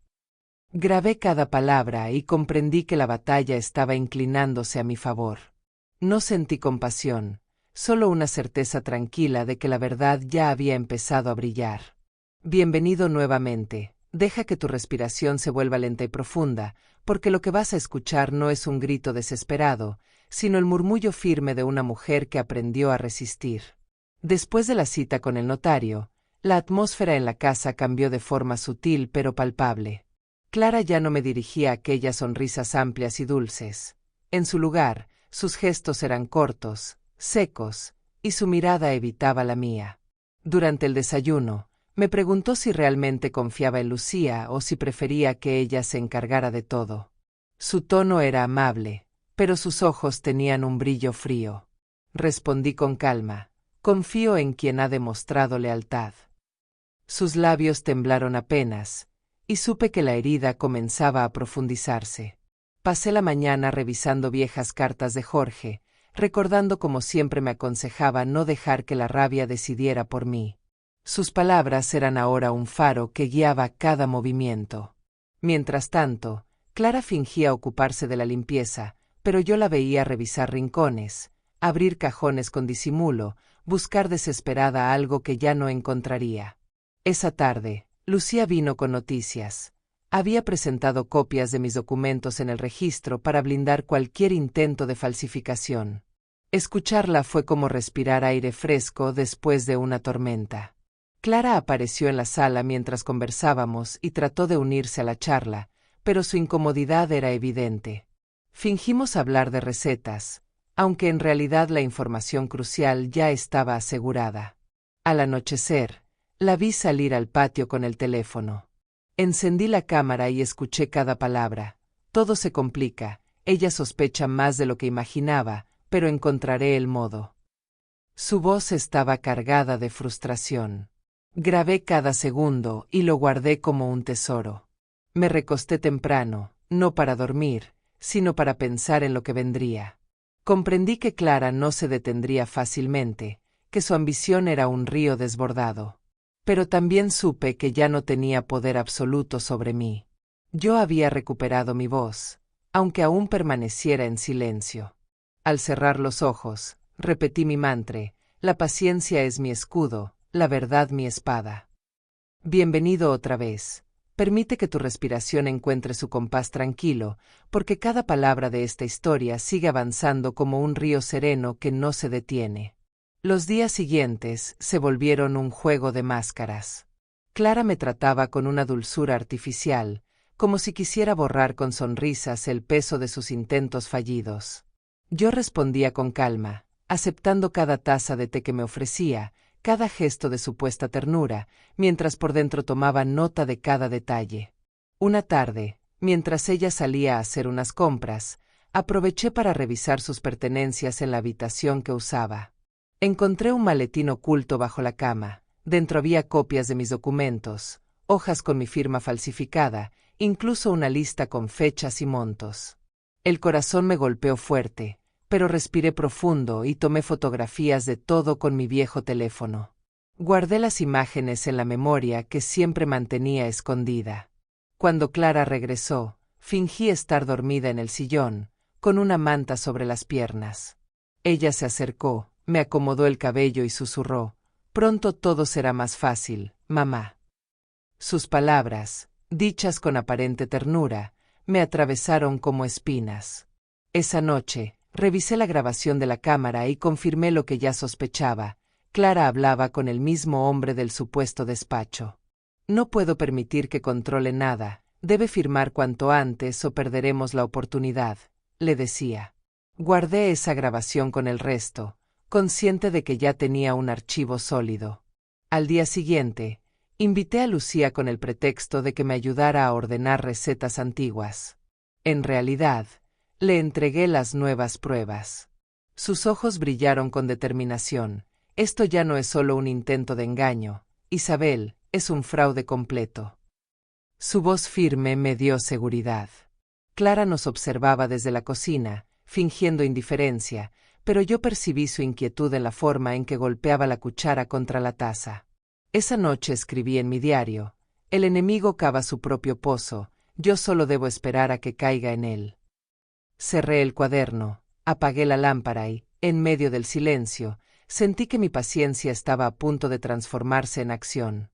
Grabé cada palabra y comprendí que la batalla estaba inclinándose a mi favor. No sentí compasión, solo una certeza tranquila de que la verdad ya había empezado a brillar. Bienvenido nuevamente, deja que tu respiración se vuelva lenta y profunda, porque lo que vas a escuchar no es un grito desesperado, sino el murmullo firme de una mujer que aprendió a resistir. Después de la cita con el notario, la atmósfera en la casa cambió de forma sutil pero palpable. Clara ya no me dirigía aquellas sonrisas amplias y dulces. En su lugar, sus gestos eran cortos, secos, y su mirada evitaba la mía. Durante el desayuno, me preguntó si realmente confiaba en Lucía o si prefería que ella se encargara de todo. Su tono era amable, pero sus ojos tenían un brillo frío. Respondí con calma: confío en quien ha demostrado lealtad. Sus labios temblaron apenas, y supe que la herida comenzaba a profundizarse. Pasé la mañana revisando viejas cartas de Jorge, recordando como siempre me aconsejaba no dejar que la rabia decidiera por mí. Sus palabras eran ahora un faro que guiaba cada movimiento. Mientras tanto, Clara fingía ocuparse de la limpieza, pero yo la veía revisar rincones, abrir cajones con disimulo, buscar desesperada algo que ya no encontraría. Esa tarde, Lucía vino con noticias. Había presentado copias de mis documentos en el registro para blindar cualquier intento de falsificación. Escucharla fue como respirar aire fresco después de una tormenta. Clara apareció en la sala mientras conversábamos y trató de unirse a la charla, pero su incomodidad era evidente. Fingimos hablar de recetas, aunque en realidad la información crucial ya estaba asegurada. Al anochecer, la vi salir al patio con el teléfono. Encendí la cámara y escuché cada palabra. Todo se complica, ella sospecha más de lo que imaginaba, pero encontraré el modo. Su voz estaba cargada de frustración. Grabé cada segundo y lo guardé como un tesoro. Me recosté temprano, no para dormir, sino para pensar en lo que vendría. Comprendí que Clara no se detendría fácilmente, que su ambición era un río desbordado. Pero también supe que ya no tenía poder absoluto sobre mí. Yo había recuperado mi voz, aunque aún permaneciera en silencio. Al cerrar los ojos, repetí mi mantra: la paciencia es mi escudo, la verdad mi espada. Bienvenido otra vez. Permite que tu respiración encuentre su compás tranquilo, porque cada palabra de esta historia sigue avanzando como un río sereno que no se detiene. Los días siguientes se volvieron un juego de máscaras. Clara me trataba con una dulzura artificial, como si quisiera borrar con sonrisas el peso de sus intentos fallidos. Yo respondía con calma, aceptando cada taza de té que me ofrecía, cada gesto de supuesta ternura, mientras por dentro tomaba nota de cada detalle. Una tarde, mientras ella salía a hacer unas compras, aproveché para revisar sus pertenencias en la habitación que usaba. Encontré un maletín oculto bajo la cama. Dentro había copias de mis documentos, hojas con mi firma falsificada, incluso una lista con fechas y montos. El corazón me golpeó fuerte, pero respiré profundo y tomé fotografías de todo con mi viejo teléfono. Guardé las imágenes en la memoria que siempre mantenía escondida. Cuando Clara regresó, fingí estar dormida en el sillón, con una manta sobre las piernas. Ella se acercó, me acomodó el cabello y susurró: «Pronto todo será más fácil, mamá». Sus palabras, dichas con aparente ternura, me atravesaron como espinas. Esa noche, revisé la grabación de la cámara y confirmé lo que ya sospechaba: Clara hablaba con el mismo hombre del supuesto despacho. No puedo permitir que controle nada, debe firmar cuanto antes o perderemos la oportunidad, le decía. Guardé esa grabación con el resto, consciente de que ya tenía un archivo sólido. Al día siguiente, invité a Lucía con el pretexto de que me ayudara a ordenar recetas antiguas. En realidad, le entregué las nuevas pruebas. Sus ojos brillaron con determinación. Esto ya no es solo un intento de engaño, Isabel, es un fraude completo. Su voz firme me dio seguridad. Clara nos observaba desde la cocina, fingiendo indiferencia, pero yo percibí su inquietud en la forma en que golpeaba la cuchara contra la taza. Esa noche escribí en mi diario: el enemigo cava su propio pozo, yo solo debo esperar a que caiga en él. Cerré el cuaderno, apagué la lámpara y, en medio del silencio, sentí que mi paciencia estaba a punto de transformarse en acción.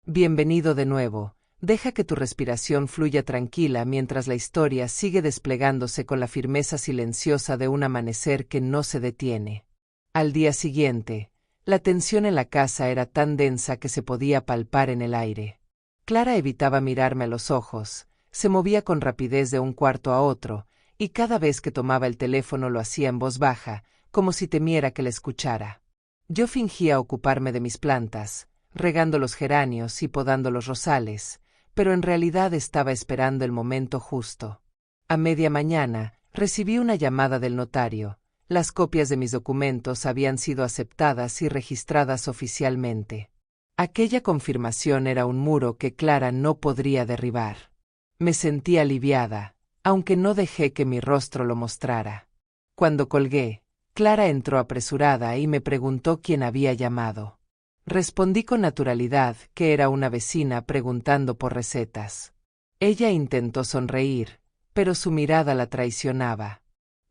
Bienvenido de nuevo, deja que tu respiración fluya tranquila mientras la historia sigue desplegándose con la firmeza silenciosa de un amanecer que no se detiene. Al día siguiente, la tensión en la casa era tan densa que se podía palpar en el aire. Clara evitaba mirarme a los ojos, se movía con rapidez de un cuarto a otro, y cada vez que tomaba el teléfono lo hacía en voz baja, como si temiera que la escuchara. Yo fingía ocuparme de mis plantas, regando los geranios y podando los rosales, pero en realidad estaba esperando el momento justo. A media mañana, recibí una llamada del notario. Las copias de mis documentos habían sido aceptadas y registradas oficialmente. Aquella confirmación era un muro que Clara no podría derribar. Me sentí aliviada, aunque no dejé que mi rostro lo mostrara. Cuando colgué, Clara entró apresurada y me preguntó quién había llamado. Respondí con naturalidad que era una vecina preguntando por recetas. Ella intentó sonreír, pero su mirada la traicionaba.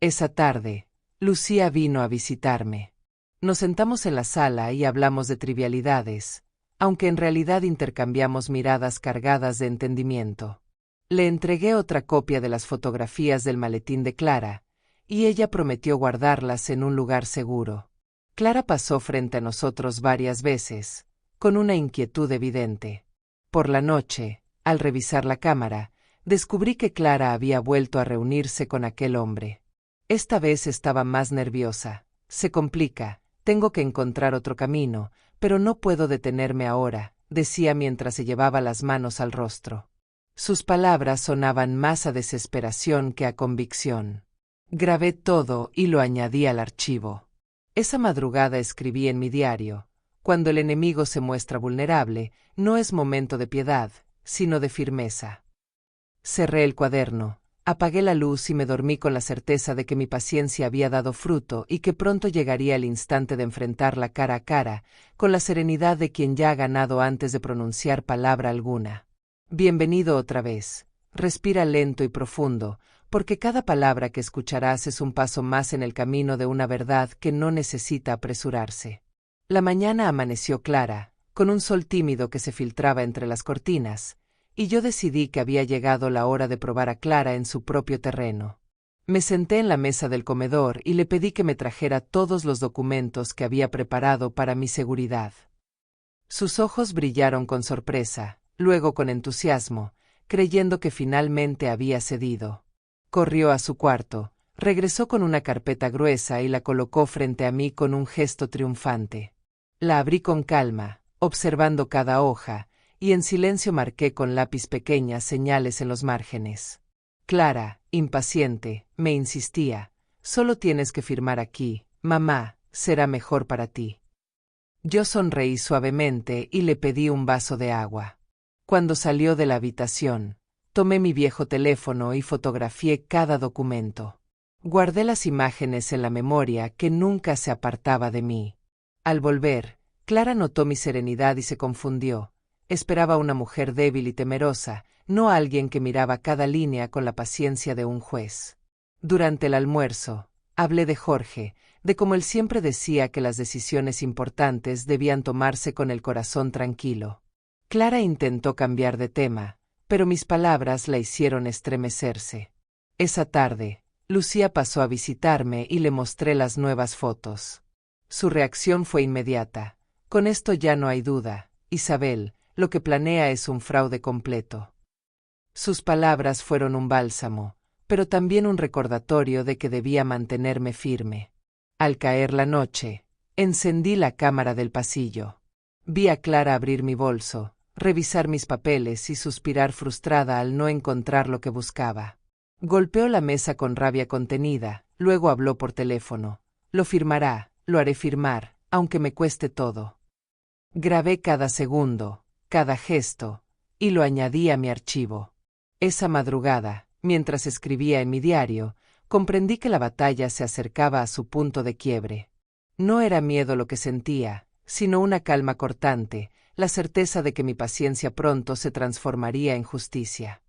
Esa tarde, Lucía vino a visitarme. Nos sentamos en la sala y hablamos de trivialidades, aunque en realidad intercambiamos miradas cargadas de entendimiento. Le entregué otra copia de las fotografías del maletín de Clara, y ella prometió guardarlas en un lugar seguro. Clara pasó frente a nosotros varias veces, con una inquietud evidente. Por la noche, al revisar la cámara, descubrí que Clara había vuelto a reunirse con aquel hombre. Esta vez estaba más nerviosa. Se complica, tengo que encontrar otro camino, pero no puedo detenerme ahora, decía mientras se llevaba las manos al rostro. Sus palabras sonaban más a desesperación que a convicción. Grabé todo y lo añadí al archivo. Esa madrugada escribí en mi diario: cuando el enemigo se muestra vulnerable, no es momento de piedad, sino de firmeza. Cerré el cuaderno, apagué la luz y me dormí con la certeza de que mi paciencia había dado fruto y que pronto llegaría el instante de enfrentarla cara a cara, con la serenidad de quien ya ha ganado antes de pronunciar palabra alguna. Bienvenido otra vez. Respira lento y profundo, porque cada palabra que escucharás es un paso más en el camino de una verdad que no necesita apresurarse. La mañana amaneció clara, con un sol tímido que se filtraba entre las cortinas, y yo decidí que había llegado la hora de probar a Clara en su propio terreno. Me senté en la mesa del comedor y le pedí que me trajera todos los documentos que había preparado para mi seguridad. Sus ojos brillaron con sorpresa, luego con entusiasmo, creyendo que finalmente había cedido. Corrió a su cuarto, regresó con una carpeta gruesa y la colocó frente a mí con un gesto triunfante. La abrí con calma, observando cada hoja, y en silencio marqué con lápiz pequeñas señales en los márgenes. Clara, impaciente, me insistía: solo tienes que firmar aquí, mamá, será mejor para ti. Yo sonreí suavemente y le pedí un vaso de agua. Cuando salió de la habitación, tomé mi viejo teléfono y fotografié cada documento. Guardé las imágenes en la memoria que nunca se apartaba de mí. Al volver, Clara notó mi serenidad y se confundió. Esperaba una mujer débil y temerosa, no alguien que miraba cada línea con la paciencia de un juez. Durante el almuerzo, hablé de Jorge, de cómo él siempre decía que las decisiones importantes debían tomarse con el corazón tranquilo. Clara intentó cambiar de tema, pero mis palabras la hicieron estremecerse. Esa tarde, Lucía pasó a visitarme y le mostré las nuevas fotos. Su reacción fue inmediata: con esto ya no hay duda, Isabel, lo que planea es un fraude completo. Sus palabras fueron un bálsamo, pero también un recordatorio de que debía mantenerme firme. Al caer la noche, encendí la cámara del pasillo. Vi a Clara abrir mi bolso, revisar mis papeles y suspirar frustrada al no encontrar lo que buscaba. Golpeó la mesa con rabia contenida, luego habló por teléfono: lo firmará, lo haré firmar, aunque me cueste todo. Grabé cada segundo, cada gesto, y lo añadí a mi archivo. Esa madrugada, mientras escribía en mi diario, comprendí que la batalla se acercaba a su punto de quiebre. No era miedo lo que sentía, sino una calma cortante, la certeza de que mi paciencia pronto se transformaría en justicia.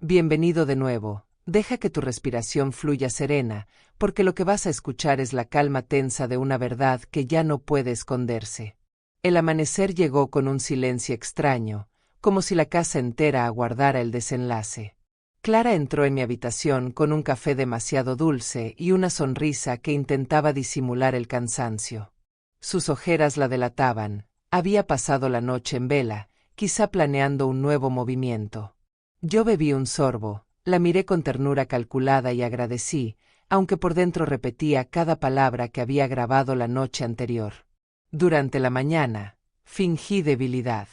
Bienvenido de nuevo, deja que tu respiración fluya serena, porque lo que vas a escuchar es la calma tensa de una verdad que ya no puede esconderse. El amanecer llegó con un silencio extraño, como si la casa entera aguardara el desenlace. Clara entró en mi habitación con un café demasiado dulce y una sonrisa que intentaba disimular el cansancio. Sus ojeras la delataban. Había pasado la noche en vela, quizá planeando un nuevo movimiento. Yo bebí un sorbo, la miré con ternura calculada y agradecí, aunque por dentro repetía cada palabra que había grabado la noche anterior. Durante la mañana, fingí debilidad.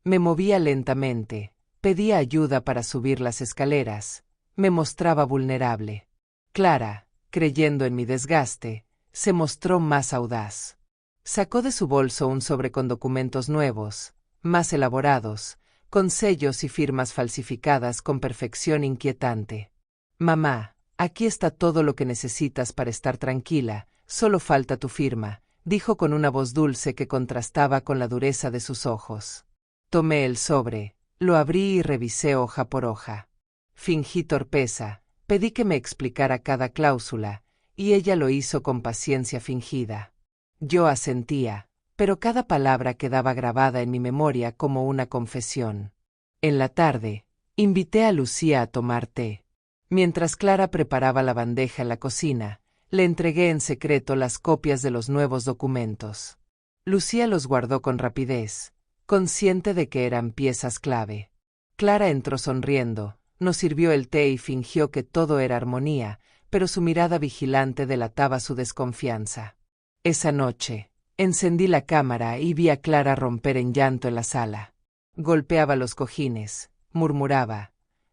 Me movía lentamente, pedía ayuda para subir las escaleras, me mostraba vulnerable. Clara, creyendo en mi desgaste, se mostró más audaz. Sacó de su bolso un sobre con documentos nuevos, más elaborados, con sellos y firmas falsificadas con perfección inquietante. Mamá, aquí está todo lo que necesitas para estar tranquila, solo falta tu firma, dijo con una voz dulce que contrastaba con la dureza de sus ojos. Tomé el sobre, lo abrí y revisé hoja por hoja. Fingí torpeza, Pedí que me explicara cada cláusula, y ella lo hizo con paciencia fingida. Yo asentía, pero cada palabra quedaba grabada en mi memoria como una confesión. En la tarde, invité a Lucía a tomar té. Mientras Clara preparaba la bandeja en la cocina, le entregué en secreto las copias de los nuevos documentos. Lucía los guardó con rapidez, consciente de que eran piezas clave. Clara entró sonriendo, nos sirvió el té y fingió que todo era armonía, pero su mirada vigilante delataba su desconfianza. Esa noche, encendí la cámara y vi a Clara romper en llanto en la sala. Golpeaba los cojines, murmuraba: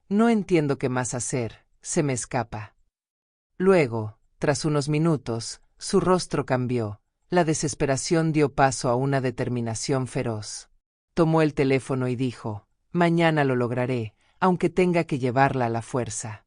«No entiendo qué más hacer, se me escapa». Luego, tras unos minutos, su rostro cambió. La desesperación dio paso a una determinación feroz. Tomó el teléfono y dijo: «Mañana lo lograré, aunque tenga que llevarla a la fuerza».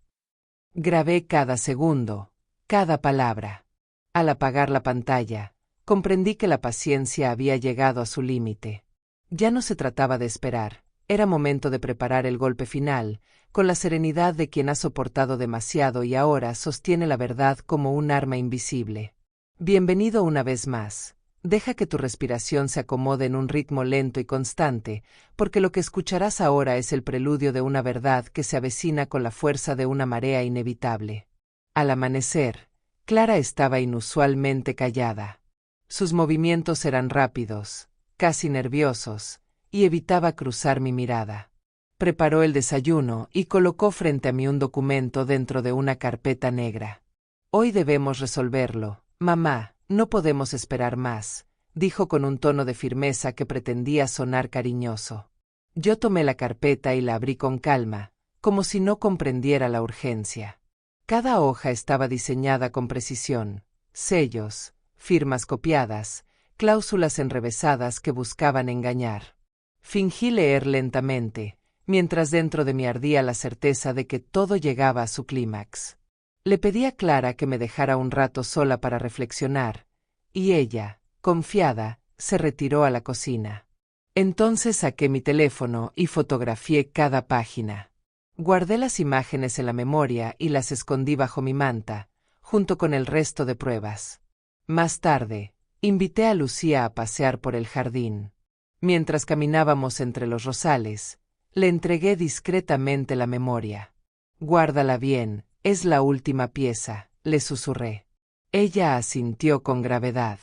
Grabé cada segundo, cada palabra. Al apagar la pantalla, comprendí que la paciencia había llegado a su límite. Ya no se trataba de esperar, era momento de preparar el golpe final, con la serenidad de quien ha soportado demasiado y ahora sostiene la verdad como un arma invisible. Bienvenido una vez más. Deja que tu respiración se acomode en un ritmo lento y constante, porque lo que escucharás ahora es el preludio de una verdad que se avecina con la fuerza de una marea inevitable. Al amanecer, Clara estaba inusualmente callada. Sus movimientos eran rápidos, casi nerviosos, y evitaba cruzar mi mirada. Preparó el desayuno y colocó frente a mí un documento dentro de una carpeta negra. «Hoy debemos resolverlo, mamá, no podemos esperar más», dijo con un tono de firmeza que pretendía sonar cariñoso. Yo tomé la carpeta y la abrí con calma, como si no comprendiera la urgencia. Cada hoja estaba diseñada con precisión: sellos, firmas copiadas, cláusulas enrevesadas que buscaban engañar. Fingí leer lentamente, mientras dentro de mí ardía la certeza de que todo llegaba a su clímax. Le pedí a Clara que me dejara un rato sola para reflexionar, y ella, confiada, se retiró a la cocina. Entonces saqué mi teléfono y fotografié cada página. Guardé las imágenes en la memoria y las escondí bajo mi manta, junto con el resto de pruebas. Más tarde, invité a Lucía a pasear por el jardín. Mientras caminábamos entre los rosales, le entregué discretamente la memoria. «Guárdala bien, es la última pieza», le susurré. Ella asintió con gravedad.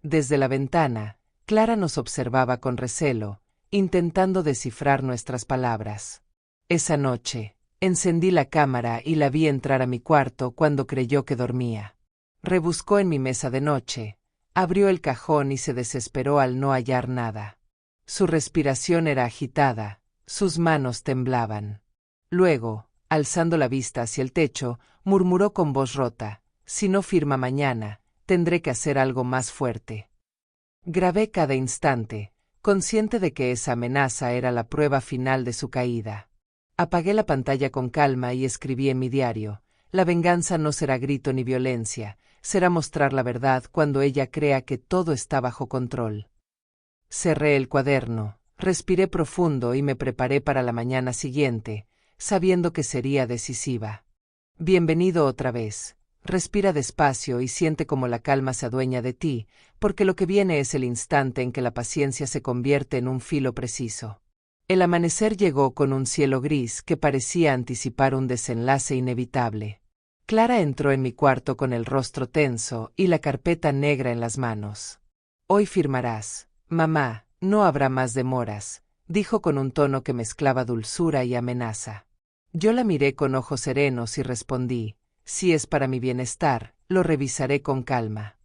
Desde la ventana, Clara nos observaba con recelo, intentando descifrar nuestras palabras. Esa noche, encendí la cámara y la vi entrar a mi cuarto cuando creyó que dormía. Rebuscó en mi mesa de noche, abrió el cajón y se desesperó al no hallar nada. Su respiración era agitada, sus manos temblaban. Luego, alzando la vista hacia el techo, murmuró con voz rota: «Si no firma mañana, tendré que hacer algo más fuerte». Grabé cada instante, consciente de que esa amenaza era la prueba final de su caída. Apagué la pantalla con calma y escribí en mi diario: «La venganza no será grito ni violencia, será mostrar la verdad cuando ella crea que todo está bajo control». Cerré el cuaderno, respiré profundo y me preparé para la mañana siguiente, sabiendo que sería decisiva. «Bienvenido otra vez. Respira despacio y siente cómo la calma se adueña de ti, porque lo que viene es el instante en que la paciencia se convierte en un filo preciso». El amanecer llegó con un cielo gris que parecía anticipar un desenlace inevitable. Clara entró en mi cuarto con el rostro tenso y la carpeta negra en las manos. «Hoy firmarás, mamá, no habrá más demoras», dijo con un tono que mezclaba dulzura y amenaza. Yo la miré con ojos serenos y respondí: «Si es para mi bienestar, lo revisaré con calma».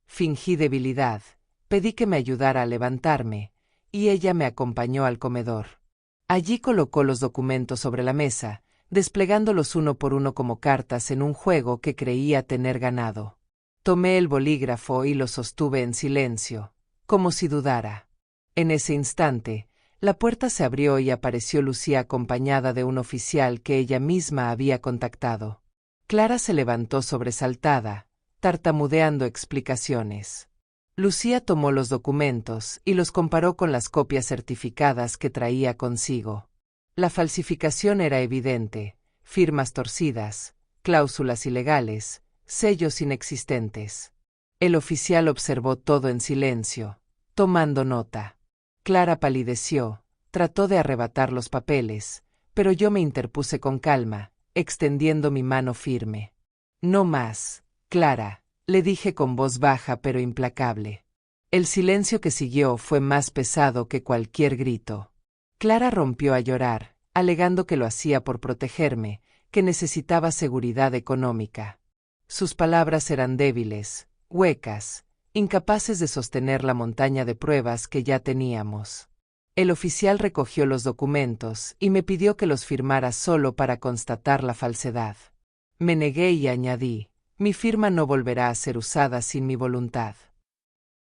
Fingí debilidad, pedí que me ayudara a levantarme, y ella me acompañó al comedor. Allí colocó los documentos sobre la mesa, desplegándolos uno por uno como cartas en un juego que creía tener ganado. Tomé el bolígrafo y lo sostuve en silencio, como si dudara. En ese instante, la puerta se abrió y apareció Lucía acompañada de un oficial que ella misma había contactado. Clara se levantó sobresaltada, tartamudeando explicaciones. Lucía tomó los documentos y los comparó con las copias certificadas que traía consigo. La falsificación era evidente. firmas torcidas, cláusulas ilegales, sellos inexistentes. El oficial observó todo en silencio, tomando nota. Clara palideció, trató de arrebatar los papeles, pero yo me interpuse con calma, extendiendo mi mano firme. No más, Clara, le dije con voz baja pero implacable. El silencio que siguió fue más pesado que cualquier grito. Clara rompió a llorar, alegando que lo hacía por protegerme, que necesitaba seguridad económica. Sus palabras eran débiles, huecas, incapaces de sostener la montaña de pruebas que ya teníamos. El oficial recogió los documentos y me pidió que los firmara solo para constatar la falsedad. Me negué y añadí, mi firma no volverá a ser usada sin mi voluntad.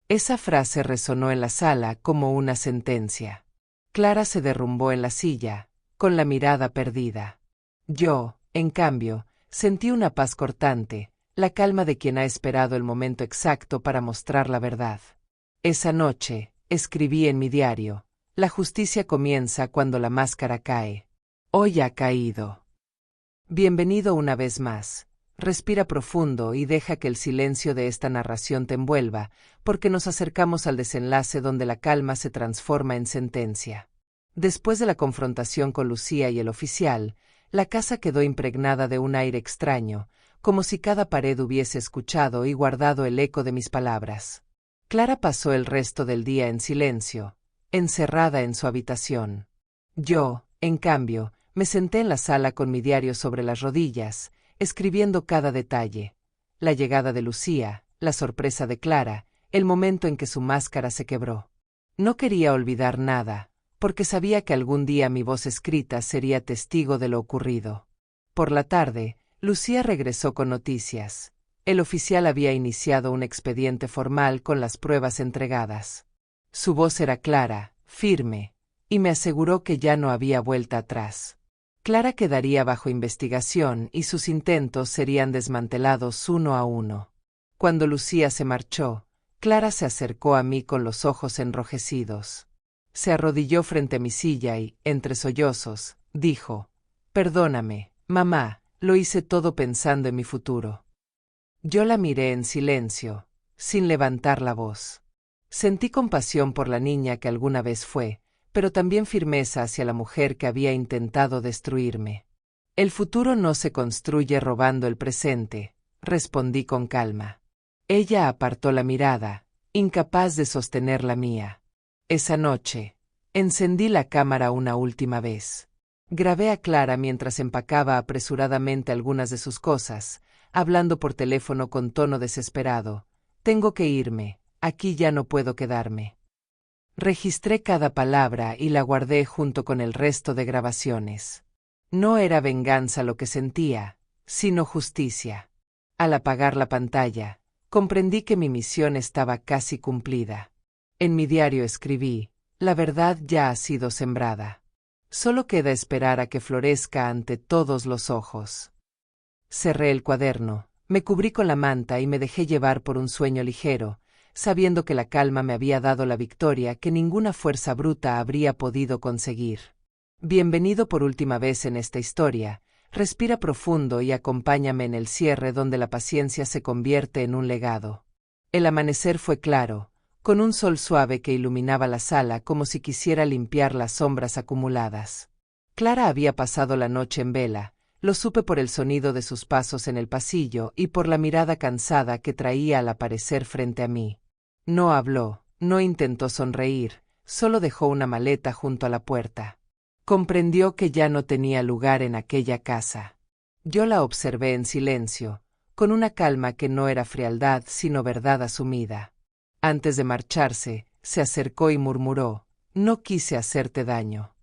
Esa frase resonó en la sala como una sentencia. Clara se derrumbó en la silla, con la mirada perdida. Yo, en cambio, sentí una paz cortante, la calma de quien ha esperado el momento exacto para mostrar la verdad. Esa noche, escribí en mi diario, la justicia comienza cuando la máscara cae. Hoy ha caído. Bienvenido una vez más. Respira profundo y deja que el silencio de esta narración te envuelva, porque nos acercamos al desenlace donde la calma se transforma en sentencia. Después de la confrontación con Lucía y el oficial, la casa quedó impregnada de un aire extraño, como si cada pared hubiese escuchado y guardado el eco de mis palabras. Clara pasó el resto del día en silencio, encerrada en su habitación. Yo, en cambio, me senté en la sala con mi diario sobre las rodillas, escribiendo cada detalle: la llegada de Lucía, la sorpresa de Clara, el momento en que su máscara se quebró. No quería olvidar nada, porque sabía que algún día mi voz escrita sería testigo de lo ocurrido. Por la tarde, Lucía regresó con noticias. El oficial había iniciado un expediente formal con las pruebas entregadas. Su voz era clara, firme, y me aseguró que ya no había vuelta atrás. Clara quedaría bajo investigación y sus intentos serían desmantelados uno a uno. Cuando Lucía se marchó, Clara se acercó a mí con los ojos enrojecidos. Se arrodilló frente a mi silla y, entre sollozos, dijo: «Perdóname, mamá, lo hice todo pensando en mi futuro». Yo la miré en silencio, sin levantar la voz. Sentí compasión por la niña que alguna vez fue, pero también firmeza hacia la mujer que había intentado destruirme. «El futuro no se construye robando el presente», respondí con calma. Ella apartó la mirada, incapaz de sostener la mía. Esa noche, encendí la cámara una última vez. Grabé a Clara mientras empacaba apresuradamente algunas de sus cosas, hablando por teléfono con tono desesperado: «Tengo que irme, aquí ya no puedo quedarme». Registré cada palabra y la guardé junto con el resto de grabaciones. No era venganza lo que sentía, sino justicia. Al apagar la pantalla, comprendí que mi misión estaba casi cumplida. En mi diario escribí: «La verdad ya ha sido sembrada. Solo queda esperar a que florezca ante todos los ojos». Cerré el cuaderno, me cubrí con la manta y me dejé llevar por un sueño ligero, sabiendo que la calma me había dado la victoria que ninguna fuerza bruta habría podido conseguir. Bienvenido por última vez en esta historia. Respira profundo y acompáñame en el cierre donde la paciencia se convierte en un legado. El amanecer fue claro, con un sol suave que iluminaba la sala como si quisiera limpiar las sombras acumuladas. Clara había pasado la noche en vela. Lo supe por el sonido de sus pasos en el pasillo y por la mirada cansada que traía al aparecer frente a mí. No habló, no intentó sonreír, solo dejó una maleta junto a la puerta. Comprendió que ya no tenía lugar en aquella casa. Yo la observé en silencio, con una calma que no era frialdad sino verdad asumida. Antes de marcharse, se acercó y murmuró: «No quise hacerte daño».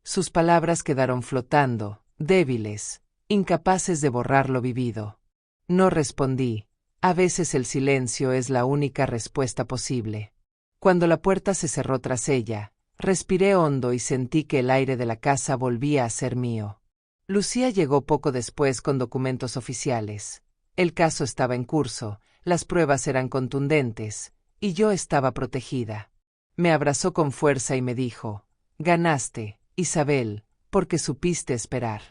Sus palabras quedaron flotando, débiles, incapaces de borrar lo vivido. No respondí. A veces el silencio es la única respuesta posible. Cuando la puerta se cerró tras ella, respiré hondo y sentí que el aire de la casa volvía a ser mío. Lucía llegó poco después con documentos oficiales. El caso estaba en curso, las pruebas eran contundentes, y yo estaba protegida. Me abrazó con fuerza y me dijo: «Ganaste, Isabel, porque supiste esperar».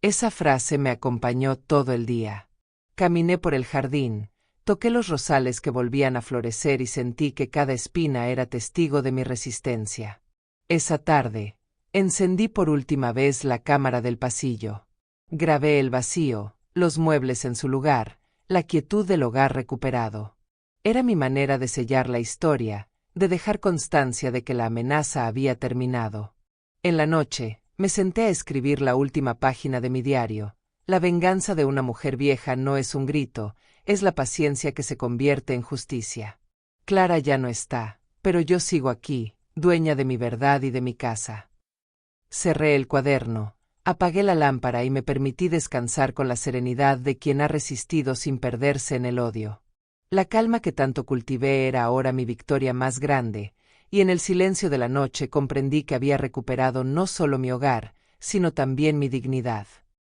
Esa frase me acompañó todo el día. Caminé por el jardín, toqué los rosales que volvían a florecer y sentí que cada espina era testigo de mi resistencia. Esa tarde, encendí por última vez la cámara del pasillo. Grabé el vacío, los muebles en su lugar, la quietud del hogar recuperado. Era mi manera de sellar la historia, de dejar constancia de que la amenaza había terminado. En la noche, me senté a escribir la última página de mi diario. La venganza de una mujer vieja no es un grito, es la paciencia que se convierte en justicia. Clara ya no está, pero yo sigo aquí, dueña de mi verdad y de mi casa. Cerré el cuaderno, apagué la lámpara y me permití descansar con la serenidad de quien ha resistido sin perderse en el odio. La calma que tanto cultivé era ahora mi victoria más grande, y en el silencio de la noche comprendí que había recuperado no solo mi hogar, sino también mi dignidad.